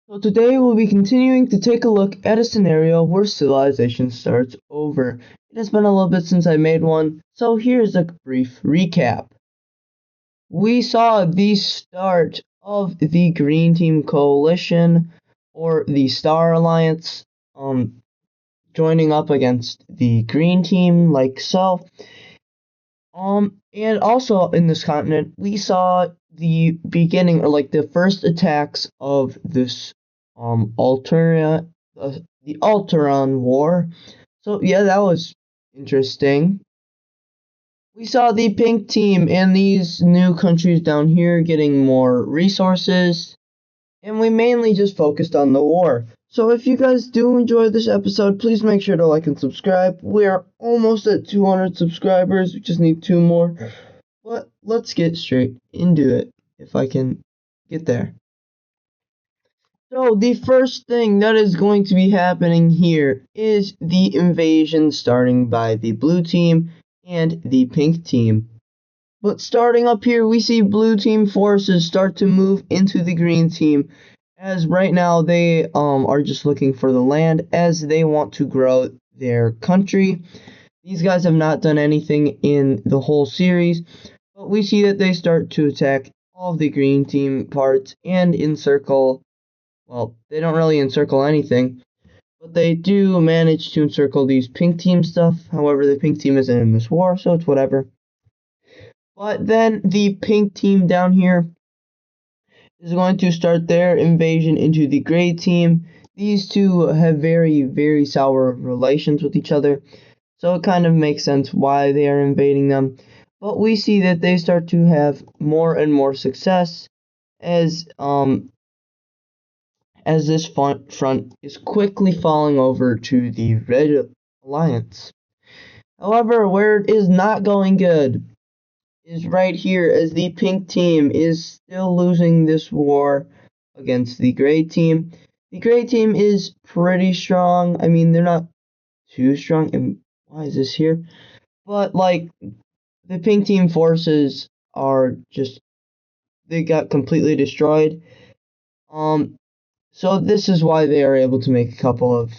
So today we'll be continuing to take a look at a scenario where civilization starts over. It has been a little bit since I made one, so here's a brief recap. We saw the start of the Green Team Coalition, or the Star Alliance, joining up against the Green Team, like so. And also in this continent, we saw the beginning, or like the first attacks of this Alteria, the Alteron War. So yeah, that was interesting. We saw the pink team and these new countries down here getting more resources, and we mainly just focused on the war. So if you guys do enjoy this episode, please make sure to like and subscribe. We are almost at 200 subscribers. We just need 2 more. But let's get straight into it, if I can get there. So the first thing that is going to be happening here is the invasion starting by the blue team and the pink team. But starting up here, we see blue team forces start to move into the green team, as right now they are just looking for the land as they want to grow their country. These guys have not done anything in the whole series, but we see that they start to attack all of the green team parts and encircle. Well, they don't really encircle anything, but they do manage to encircle these pink team stuff. However, the pink team isn't in this war, so it's whatever. But then the pink team down here is going to start their invasion into the gray team. These two have very, very sour relations with each other, so it kind of makes sense why they are invading them. But we see that they start to have more and more success as this front is quickly falling over to the Red Alliance. However, where it is not going good is right here, as the pink team is still losing this war against the gray team. The gray team is pretty strong. I mean, they're not too strong. And why is this here? But like, the pink team forces are just, they got completely destroyed. So this is why they are able to make a couple of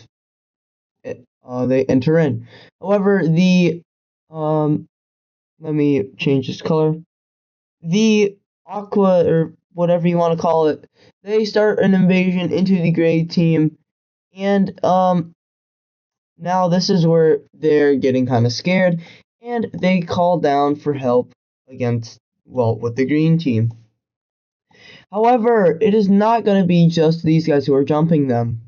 they enter in. However, the let me change this color. The aqua, or whatever you want to call it, they start an invasion into the gray team, and now this is where they're getting kind of scared, and they call down for help against, well, with the green team. However, it is not going to be just these guys who are jumping them,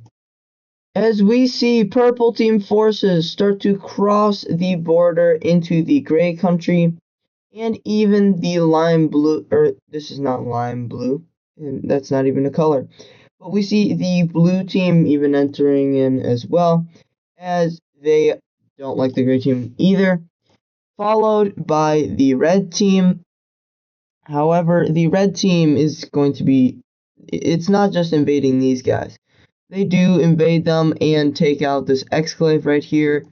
as we see purple team forces start to cross the border into the gray country. And even the lime blue, or this is not lime blue, and that's not even a color. But we see the blue team even entering in as well, as they don't like the gray team either, followed by the red team. However, the red team is going to be, it's not just invading these guys. They do invade them and take out this exclave right here.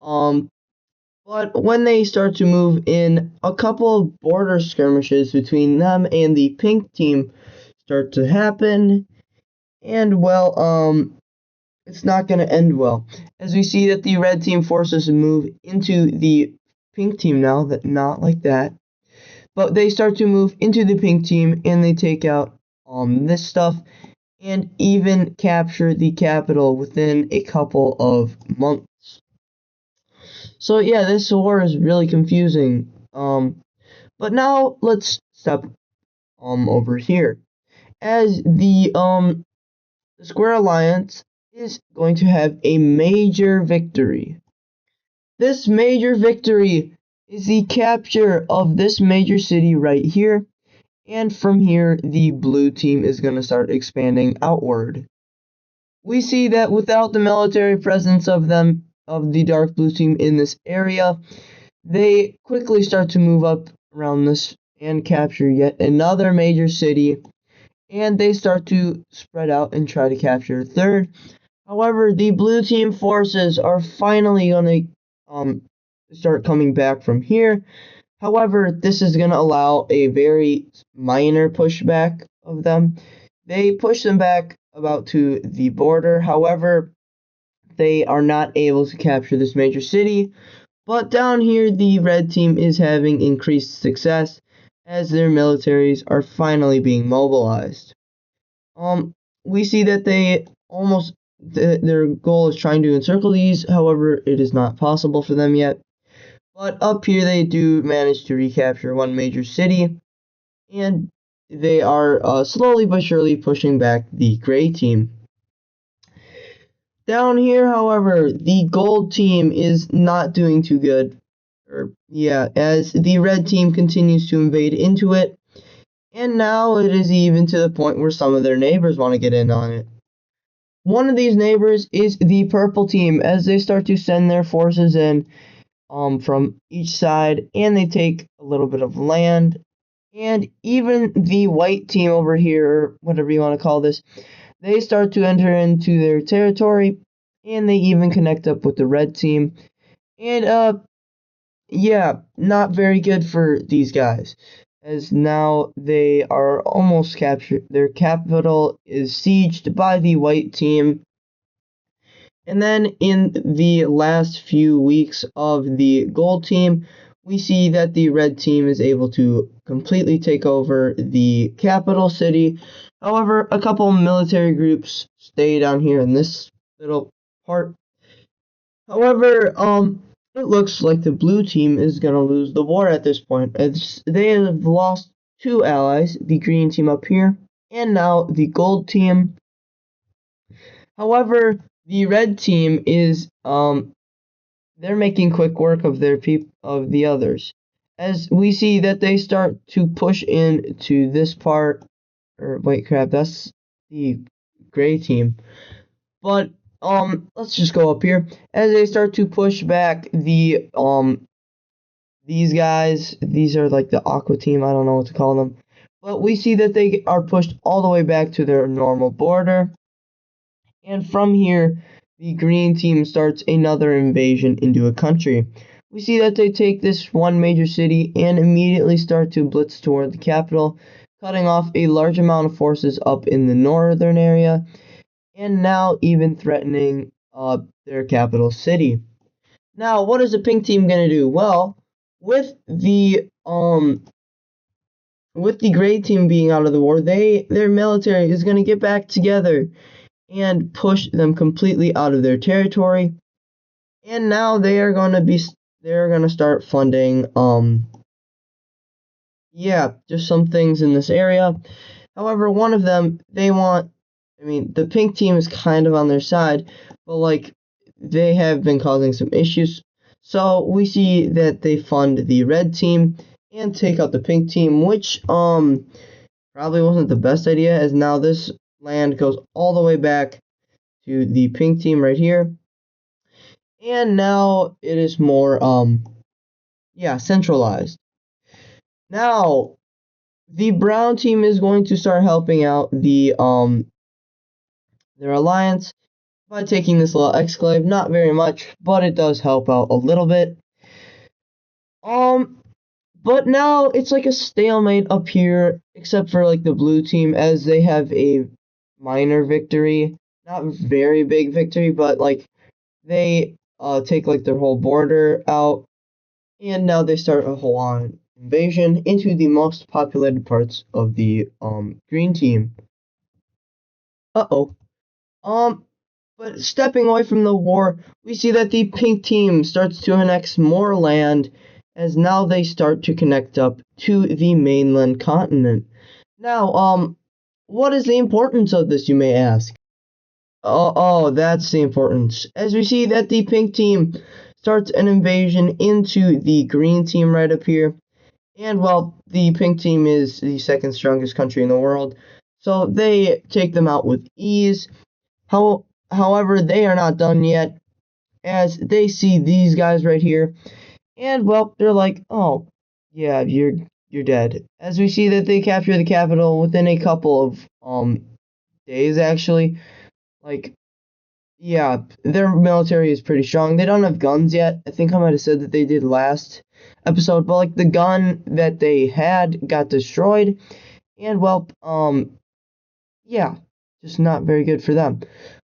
But when they start to move in, a couple of border skirmishes between them and the pink team start to happen. And well, it's not going to end well, as we see that the red team forces move into the pink team now, that not like that. But they start to move into the pink team and they take out this stuff and even capture the capital within a couple of months. So yeah, this war is really confusing. But now let's step over here, as the Square Alliance is going to have a major victory. This major victory is the capture of this major city right here, and from here the blue team is going to start expanding outward. We see that without the military presence of the dark blue team in this area, they quickly start to move up around this and capture yet another major city, and they start to spread out and try to capture a third. However, the blue team forces are finally going to start coming back from here. However, this is going to allow a very minor pushback of them. They push them back about to the border. However, they are not able to capture this major city. But down here, the red team is having increased success as their militaries are finally being mobilized. We see that their goal is trying to encircle these. However, it is not possible for them yet. But up here, they do manage to recapture one major city, and they are slowly but surely pushing back the gray team. Down here, however, the gold team is not doing too good. As the red team continues to invade into it, and now it is even to the point where some of their neighbors want to get in on it. One of these neighbors is the purple team as they start to send their forces in from each side, and they take a little bit of land. And even the white team over here, or whatever you want to call this, they start to enter into their territory, and they even connect up with the red team. And not very good for these guys, as now they are almost captured. Their capital is sieged by the white team. And then in the last few weeks of the gold team, we see that the red team is able to completely take over the capital city. However, a couple military groups stay down here in this little part. However, it looks like the blue team is going to lose the war at this point, as they have lost two allies, the green team up here, and now the gold team. However, the red team is they're making quick work of of the others, as we see that they start to push into this part. Or wait, crap, that's the gray team. But let's just go up here as they start to push back these guys. These are like the aqua team. I don't know what to call them, but we see that they are pushed all the way back to their normal border. And from here, the green team starts another invasion into a country. We see that they take this one major city and immediately start to blitz toward the capital, cutting off a large amount of forces up in the northern area, and now even threatening their capital city. Now, what is the pink team gonna do? Well, with the gray team being out of the war, their military is gonna get back together and push them completely out of their territory. And now they're gonna start funding just some things in this area. However, one of them the pink team is kind of on their side, but like they have been causing some issues. So we see that they fund the red team and take out the pink team, which probably wasn't the best idea, as now this land goes all the way back to the pink team right here. And now it is more centralized. Now the brown team is going to start helping out their alliance by taking this little exclave. Not very much, but it does help out a little bit. But now it's like a stalemate up here, except for like the blue team, as they have a minor victory. Not very big victory, but like they take like their whole border out, and now they start a whole on invasion into the most populated parts of the green team. Uh-oh. But stepping away from the war, we see that the pink team starts to annex more land, as now they start to connect up to the mainland continent. Now, what is the importance of this, you may ask? Oh, that's the importance. As we see that the pink team starts an invasion into the green team right up here. And well, the pink team is the second strongest country in the world, so they take them out with ease. However, they are not done yet, as they see these guys right here, and well, they're like, "Oh, yeah, you're dead." As we see that they capture the capital within a couple of days, actually. Like, yeah, their military is pretty strong. They don't have guns yet. I think I might have said that they did last episode, but like the gun that they had got destroyed, and well, yeah, just not very good for them.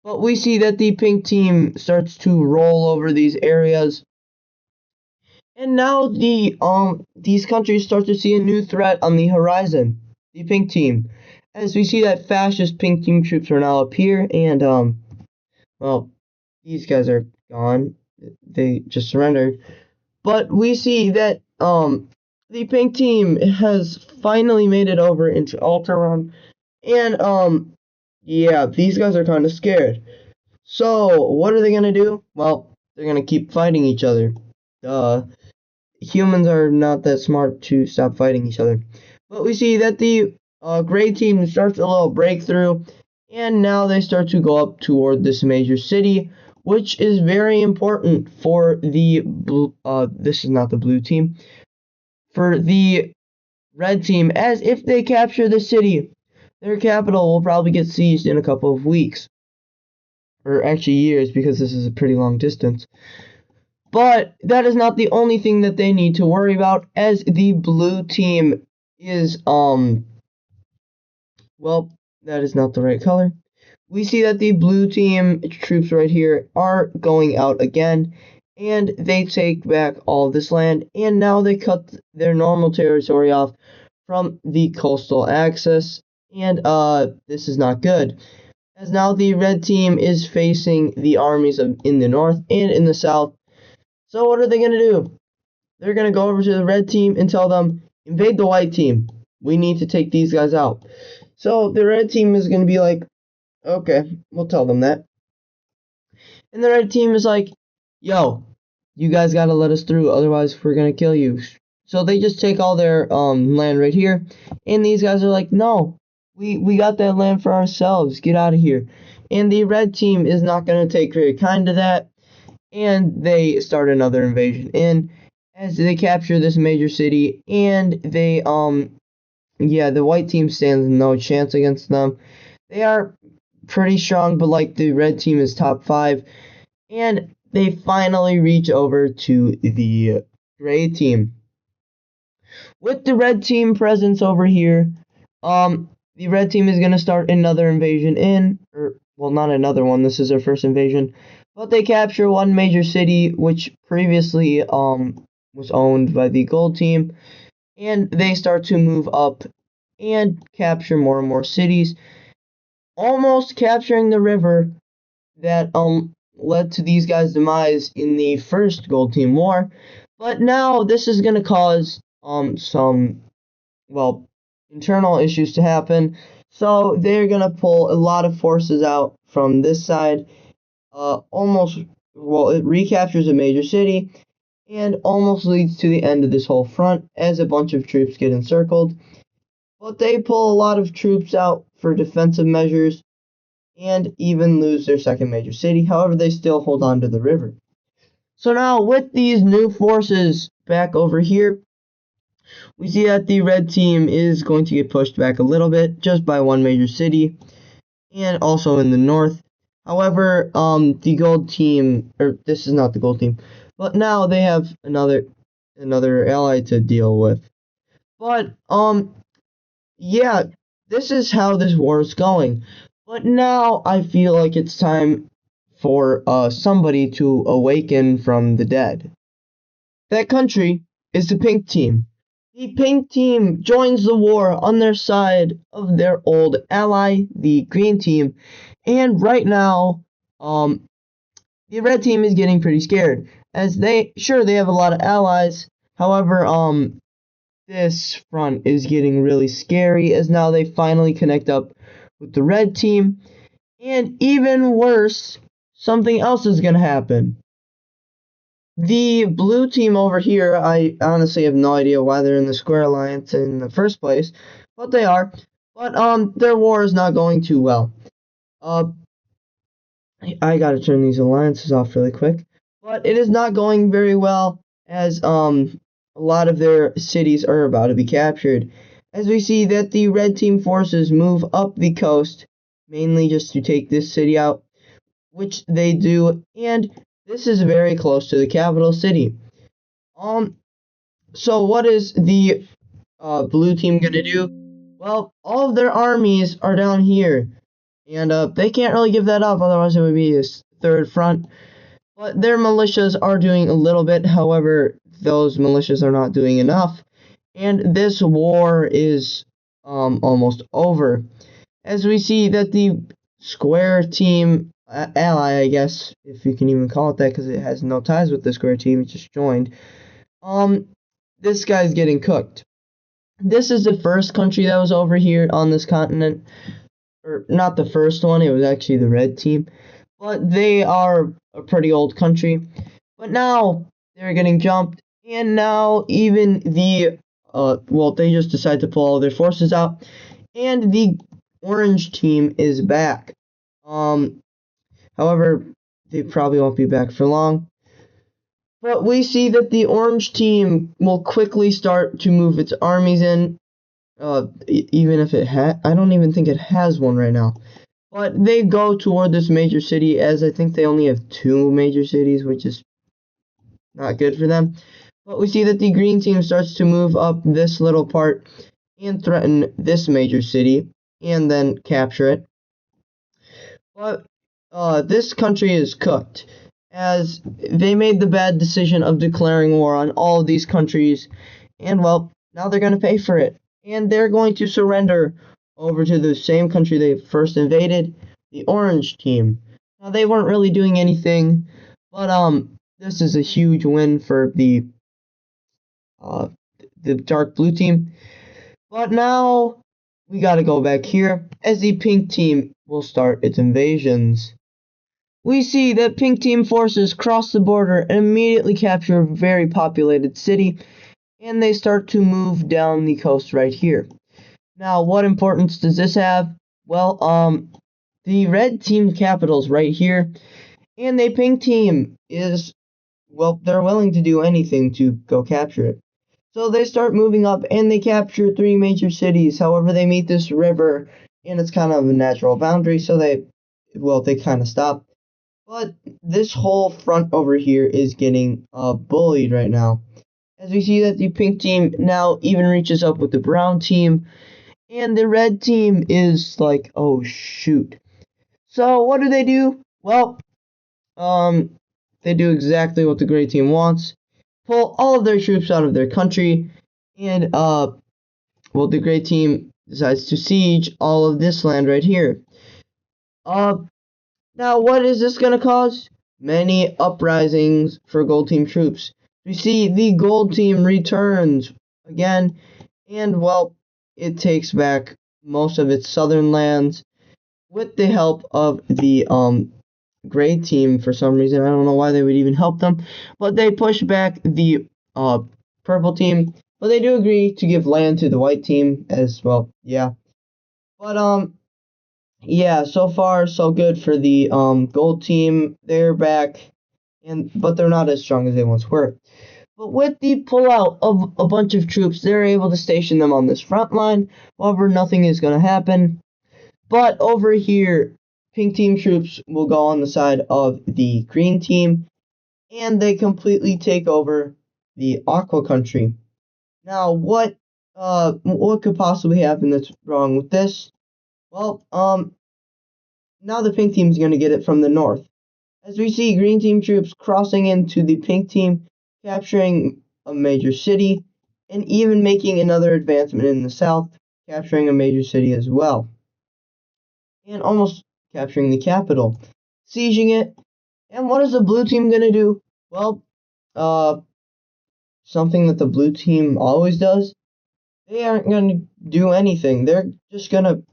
But we see that the pink team starts to roll over these areas, and now these countries start to see a new threat on the horizon. The pink team, as we see that fascist pink team troops are now up here, and well, these guys are gone. They just surrendered. But we see that the pink team has finally made it over into Alteron, and yeah, these guys are kind of scared. So what are they gonna do? Well, they're gonna keep fighting each other. Duh. Humans are not that smart to stop fighting each other. But we see that the gray team starts a little breakthrough, and now they start to go up toward this major city, which is very important for the blue. This is not the blue team. For the red team, as if they capture the city, their capital will probably get seized in a couple of weeks, or actually years, because this is a pretty long distance. But that is not the only thing that they need to worry about, as the blue team is, well, that is not the right color. We see that the blue team troops right here are going out again, and they take back all this land, and now they cut their normal territory off from the coastal axis, and this is not good, as now the red team is facing the armies in the north and in the south. So what are they going to do? They're going to go over to the red team and tell them, invade the white team. We need to take these guys out. So the red team is going to be like, okay, we'll tell them that. And the red team is like, yo, you guys got to let us through, otherwise we're going to kill you. So they just take all their land right here. And these guys are like, no, we got that land for ourselves. Get out of here. And the red team is not going to take very kind to that. And they start another invasion in, as they capture this major city, and they yeah, the white team stands no chance against them. They are pretty strong, but like the red team is top 5, and they finally reach over to the gray team. With the red team presence over here, the red team is gonna start another invasion in, or well, not another one. This is their first invasion, but they capture one major city which previously was owned by the gold team, and they start to move up and capture more and more cities, almost capturing the river that led to these guys' demise in the first gold team war. But now this is gonna cause some, well, internal issues to happen. So they're gonna pull a lot of forces out from this side. Almost, well, it recaptures a major city and almost leads to the end of this whole front, as a bunch of troops get encircled. But they pull a lot of troops out for defensive measures and even lose their second major city. However, they still hold on to the river. So now with these new forces back over here, we see that the red team is going to get pushed back a little bit, just by one major city, and also in the north. However, the gold team, or this is not the gold team, but now they have another ally to deal with. But yeah, this is how this war is going. But now I feel like it's time for somebody to awaken from the dead. That country is the pink team. The pink team joins the war on their side of their old ally, the green team, and right now, the red team is getting pretty scared, as they have a lot of allies. However, this front is getting really scary, as now they finally connect up with the red team, and even worse, something else is gonna happen. The blue team over here, I honestly have no idea why they're in the Square Alliance in the first place, but they are. But their war is not going too well. Uh, I gotta turn these alliances off really quick. But it is not going very well, as a lot of their cities are about to be captured. As we see that the red team forces move up the coast, mainly just to take this city out, which they do, and this is very close to the capital city. So what is the blue team gonna do? Well, all of their armies are down here, and they can't really give that up, otherwise it would be a third front. But their militias are doing a little bit, however, those militias are not doing enough, and this war is almost over. As we see that the square team ally, I guess, if you can even call it that, because it has no ties with the square team, it just joined. This guy's getting cooked. This is the first country that was over here on this continent, or not the first one. It was actually the red team, but they are a pretty old country. But now they're getting jumped, and now even the well, they just decide to pull all their forces out, and the orange team is back. However, they probably won't be back for long. But we see that the orange team will quickly start to move its armies in. Even if I don't even think it has one right now. But they go toward this major city, as I think they only have 2 major cities, which is not good for them. But we see that the green team starts to move up this little part and threaten this major city, and then capture it. But this country is cooked, as they made the bad decision of declaring war on all of these countries, and well, now they're going to pay for it. And they're going to surrender over to the same country they first invaded, the orange team. Now, they weren't really doing anything, but this is a huge win for uh, the dark blue team. But now we got to go back here, as the pink team will start its invasions. We see that pink team forces cross the border and immediately capture a very populated city, and they start to move down the coast right here. Now, what importance does this have? Well, the red team capital's right here, and the pink team is, well, they're willing to do anything to go capture it. So they start moving up, and they capture 3 major cities. However, they meet this river, and it's kind of a natural boundary, so they kind of stop. But this whole front over here is getting bullied right now. As we see that the pink team now even reaches up with the brown team, and the red team is like, oh shoot. So what do? Well, they do exactly what the gray team wants. Pull all of their troops out of their country, and well, the gray team decides to siege all of this land right here. Now what is this gonna cause? Many uprisings for gold team troops. We see the gold team returns again, and well, it takes back most of its southern lands with the help of the gray team. For some reason, I don't know why they would even help them, but they push back the purple team. But they do agree to give land to the white team as well. Yeah, but yeah. So far, so good for the gold team. They're back, but they're not as strong as they once were. But with the pullout of a bunch of troops, they're able to station them on this front line. However, nothing is going to happen. But over here, pink team troops will go on the side of the green team, and they completely take over the aqua country. Now, what could possibly happen that's wrong with this? Well, now the pink team is going to get it from the north. As we see green team troops crossing into the pink team, capturing a major city, and even making another advancement in the south, capturing a major city as well, and almost capturing the capital, sieging it. And what is the blue team gonna do? Well, something that the blue team always does. They aren't gonna do anything. They're just gonna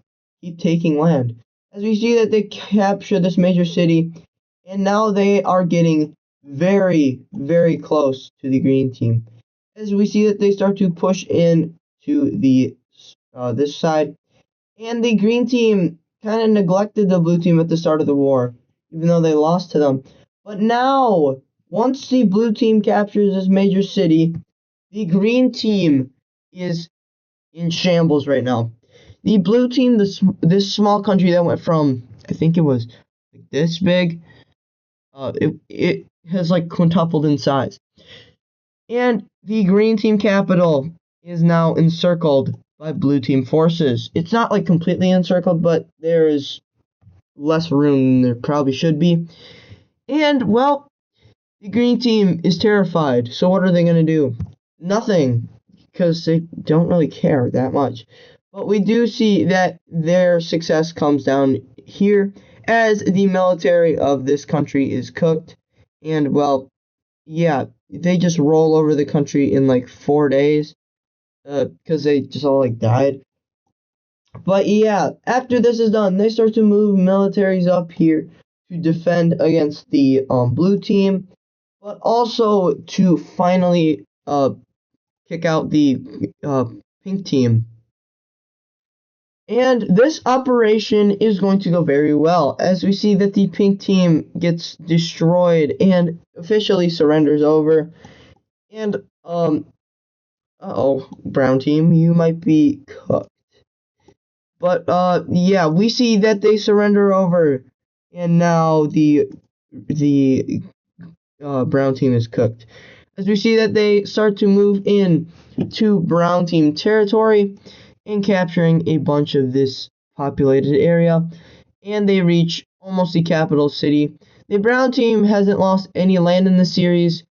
keep taking land. As we see that they capture this major city, and now they are getting very, very close to the green team. As we see that they start to push in to the this side, and the green team kind of neglected the blue team at the start of the war, even though they lost to them. But now, once the blue team captures this major city, the green team is in shambles right now. The blue team, this small country that went from, I think it was like this big, it has like quintupled in size. And the green team capital is now encircled by blue team forces. It's not like completely encircled, but there is less room than there probably should be. And, well, the green team is terrified. So what are they going to do? Nothing, because they don't really care that much. But we do see that their success comes down here as the military of this country is cooked. And, well, yeah, they just roll over the country in like 4 days because they just all like died. But yeah, after this is done, they start to move militaries up here to defend against the blue team, but also to finally kick out the pink team. And this operation is going to go very well, as we see that the pink team gets destroyed and officially surrenders over. And uh-oh, brown team, you might be cooked. But yeah, we see that they surrender over, and now the brown team is cooked. As we see that they start to move in to brown team territory and capturing a bunch of this populated area, and they reach almost the capital city. The brown team hasn't lost any land in the series.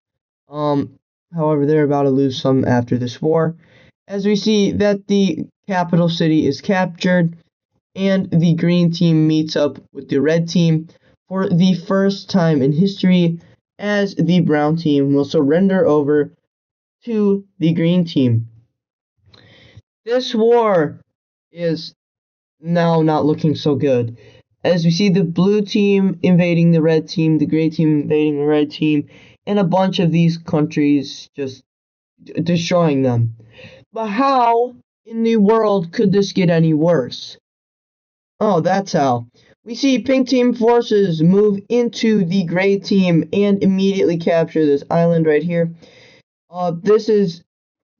However, they're about to lose some after this war, as we see that the capital city is captured and the green team meets up with the red team for the first time in history, as the brown team will surrender over to the green team. This war is now not looking so good, as we see the blue team invading the red team, the gray team invading the red team, and a bunch of these countries just destroying them. But how in the world could this get any worse? Oh, that's how. We see pink team forces move into the gray team and immediately capture this island right here. This is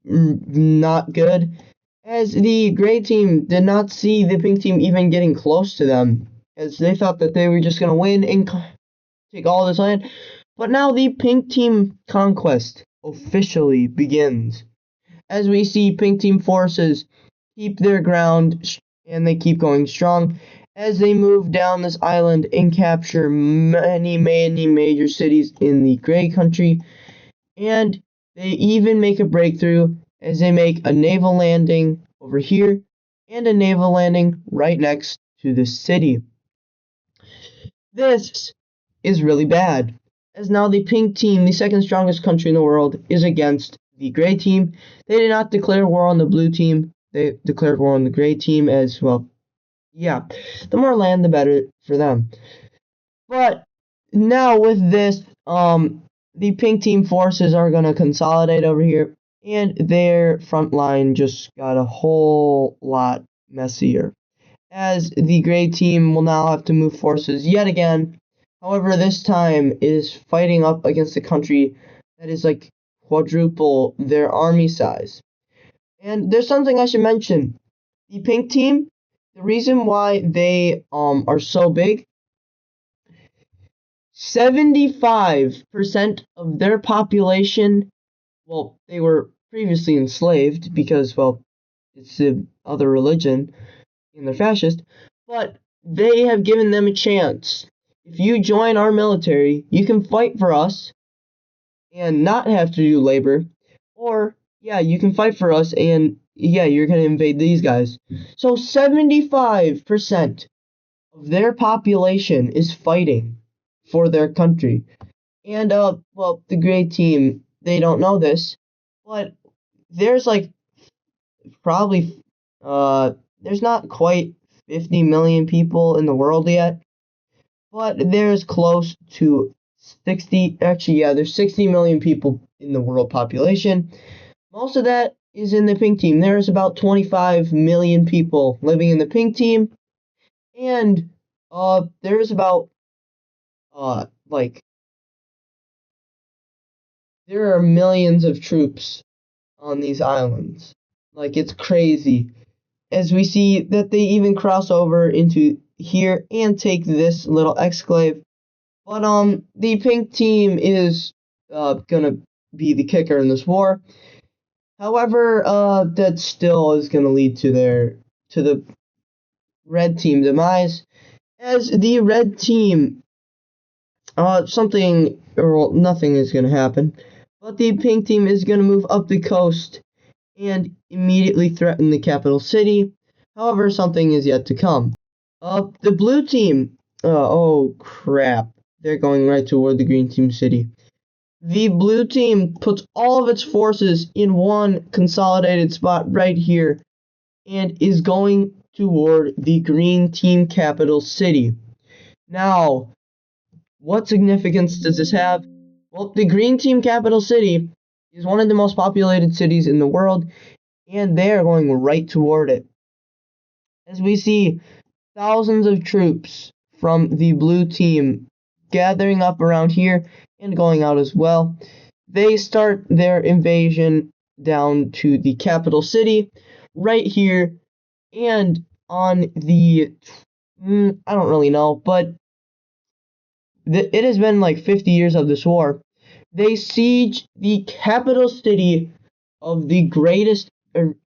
not good, as the gray team did not see the pink team even getting close to them, as they thought that they were just going to win and take all this land. But now the pink team conquest officially begins, as we see pink team forces keep their ground and they keep going strong as they move down this island and capture many major cities in the gray country. And they even make a breakthrough as they make a naval landing over here and a naval landing right next to the city. This is really bad, as now the pink team, the second strongest country in the world, is against the gray team. They did not declare war on the blue team. They declared war on the gray team, as well. Yeah, the more land, the better for them. But now with this, the pink team forces are going to consolidate over here, and their front line just got a whole lot messier, as the gray team will now have to move forces yet again. However, this time it is fighting up against a country that is like quadruple their army size. And there's something I should mention. The pink team, the reason why they are so big, 75% of their population, well, they were previously enslaved because, well, it's the other religion and they're fascist, but they have given them a chance. If you join our military, you can fight for us and not have to do labor, or yeah, you can fight for us and yeah, you're going to invade these guys. So 75% of their population is fighting for their country. And well, the gray team, they don't know this, but there's like probably there's not quite 50 million people in the world yet, but there's close to 60, actually, yeah, there's 60 million people in the world population. Most of that is in the pink team. There's about 25 million people living in the pink team, and there's about like there are millions of troops on these islands. Like, it's crazy, as we see that they even cross over into here and take this little exclave. But the pink team is gonna be the kicker in this war. However, that still is going to lead to the red team demise, as the red team, something or well, nothing is going to happen, but the pink team is going to move up the coast and immediately threaten the capital city. However, something is yet to come. The blue team, oh crap, they're going right toward the green team city. The blue team puts all of its forces in one consolidated spot right here and is going toward the green team capital city. Now, what significance does this have? Well, the green team capital city is one of the most populated cities in the world, and they are going right toward it. As we see thousands of troops from the blue team gathering up around here and going out as well, they start their invasion down to the capital city right here, and on the I don't really know, but it has been like 50 years of this war. They siege the capital city of the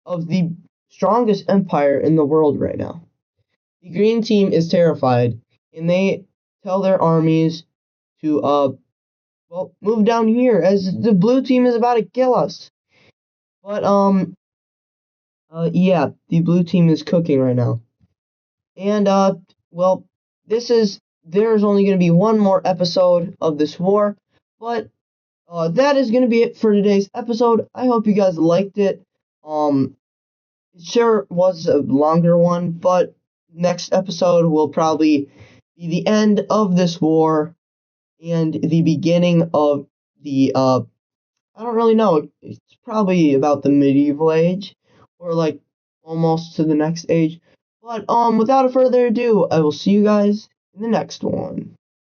of the strongest empire in the world right now. The green team is terrified, and they tell their armies to well, move down here, as the blue team is about to kill us. But yeah, the blue team is cooking right now. And well, there's only going to be one more episode of this war, but that is going to be it for today's episode. I hope you guys liked it. It sure was a longer one, but next episode will probably be the end of this war and the beginning of the I don't really know. It's probably about the medieval age or like almost to the next age. But without further ado, I will see you guys in the next one.